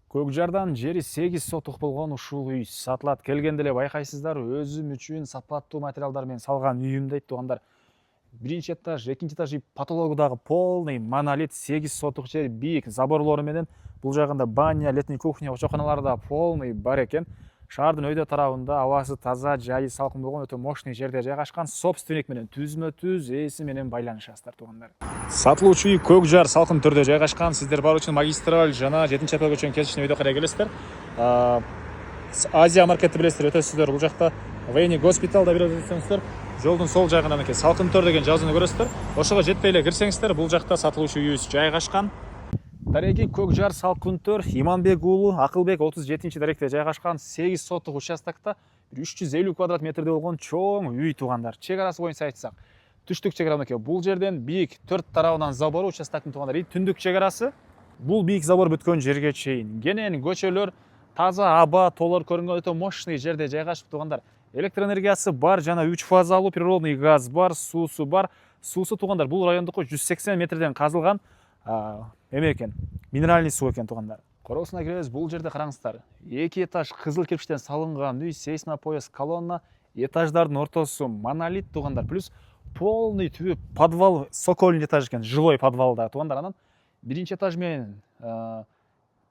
Көкжардан жери 8 сотық болған ушул үй сатылат. Келгенде эле байкайсыздар, өзүм үчүн сапаттуу материалдар менен салган үйүм дейт туугандар. Биринчи этаж, экинчи этаж потологу дагы полный монолит, 8 сотық жер, бийик заборлору менен. Бул жагында баня, летний кухня, очоканалары да полный бар экен. Шаардын өйдө тарабында абасы таза, жайы салкын болгон өтө мощный жерде жайгашкан. Собственник менен түзмө-түз ээси менен байланышасыздар туугандар. Сатылуучу үй Көкжар салкын түрдө жайгашкан. Сиздер бар үчүн магистраль жана 7-апрель көчөнүн кесишине өйдө карай келесиздер. Азия маркетти билесиздер, өтөсүздөр. Бул жакта Вейни госпиталь да бир өтөсүңүздөр. Жолдун сол жагынан экен салкын төр деген жазууну көрөсүздөр. Ошого жетпей эле кирсеңиздер, бул жакта сатылуучу үйүбүз жайгашкан. Дареги Көкжар салкын төр, Иманбек уулу Акылбек 37-даректе жайгашкан 8 сотық участокта 350 квадрат метрде болгон чоң үй туугандар. Чек арасы боюнча айтсак, түштүк чек арасы бул жерден бийик 4 тарабынан забору участоктун туугандар. Түндүк чек арасы бул бийик забор бүткөн жерге чейин. Кенен көчөлөр таза аба тоолор көрүнгөн өтө мощный жерде жайгашып туугандар. Электр энергиясы бар жана 3 фазалуу природный газ бар, суусу бар. Суусу туугандар бул райондуку 180 метрден казылган эме экен, минеральный суу экен туугандар. Короосуна киребиз, бул жерде караңыздар. 2 этаж кызыл кирпичтен салынган үй, сейсмопояс колонна, этаждардын ортосу монолит туугандар. Плюс полный түбү подвал, сокольный этаж экен, жилой подвалда туугандар. Анан биринчи этаж менен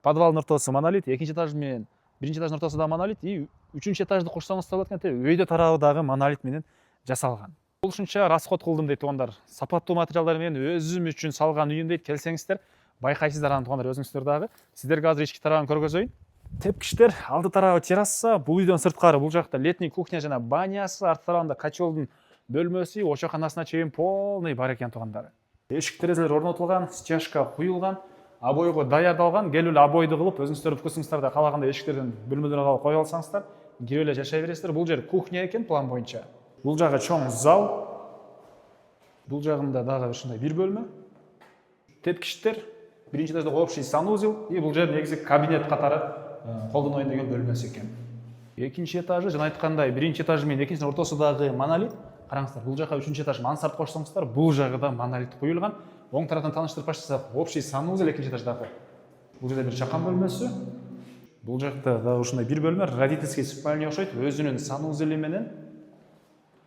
подвалдын ортосу монолит, экинчи этаж менен биринчи этаждын ортосу да монолит, и үчүнчү этажды кошсоңуз да болот экен. Өйдө тарабы дагы монолит менен жасалган. Ушунча расход кылдым дейт туугандар. Сапаттуу материалдар менен өзүм үчүн салган үйүм дейт. Келсеңиздер, байкайсыздар аны туугандар, өзүңүздөр дагы. Сиздерге азыр ички тарабын көргөзөйүн. Тепкичтер, алды тарабы терраса, бул үйдөн сырткары бул жакта летний кухня жана банясы, арт тарабында котелдун бөлмөсү, очоканасына чейин полный бар экен туугандар. Эшик терезелер орнотулган, стяжка куюлган, обойго даярдалган. Келип эле обойду кылып, өзүңүздөрдүн вкусуңуздарда каалагандай эшиктерден бөлмөлөргө алып кое алсаңыздар, кирип эле жашай бересиздер. Бул жер кухня экен план боюнча. Бул жагы чоң зал. Бул жагында дагы ушундай бир бөлмө. Тепкичтер, биринчи этажда общий санузел, и бул жер негизи кабинет катары колдоноюн деген бөлмөсү экен. Экинчи этажы жана айткандай, биринчи этажы менен экинчинин ортосундагы монолит. Караңыздар, бул жака үчүнчү этаж мансард кошсоңуздар, бул жагы да монолит куюлган. Оң тараптан тааныштырып баштасак, общий санузел экинчи этаждагы. Бул жерде бир чакан бөлмөсү. Бул жакта дагы ушундай бир бөлмө, родительский спальня окшойт, өзүнүн санузели менен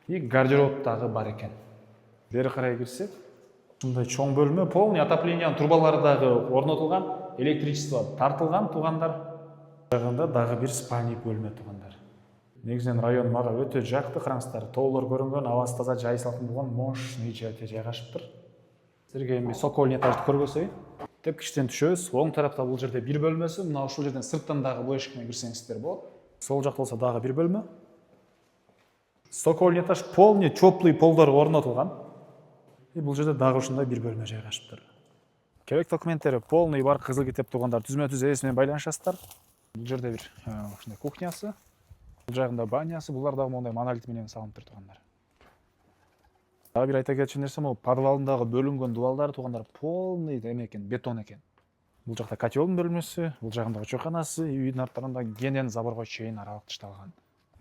и гардероб дагы бар экен. Бери карай кирсек, ушундай чоң бөлмө, полный отоплениянын турбалары дагы орнотулган, электричество тартылган туугандар. Жагында дагы бир спальник бөлмө туугандар. Негизинен район мага өтө жакты, караңыздар, тоолор көрүнгөн, абасы таза, жайы салкын болгон мощный жерде жайгашыптыр. Силерге эми сокольный этажды көргөзөйүн. Тепкичтен түшөбүз. Оң тарапта бул жерде бир бөлмөсү, мына ушул жерден сырттан дагы бул эшикке кирсеңиздер болот. Сол жакта болсо дагы бир бөлмө. Сокольный этаж полный теплый полдор орнотулган. И бул жерде дагы ушундай бир бөлмө жайгашыптыр. Керек документтери полный бар, кызыл китеп туугандар, түзмө-түз ээси менен байланышасыздар. Бул жерде бир ушундай кухнясы, бул жагында банясы, булар дагы мондай монолит менен салынып туугандар. Дагы бир айта кетчү нерсе, могу подвалдагы бөлүнгөн дубалдар туугандар полный эме экен, бетон экен. Бул жакта котелдун бөлмөсү, бул жагында очоканасы, үйдүн арттарында кенен заборго чейин аралыкташталган.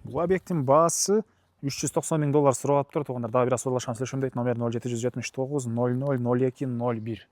Бул объекттин баасы $390 000 суралып тур туугандар. Дагы бир аз сорлашкан сүйлөшөм дейт. Номер 0779 00 02 01.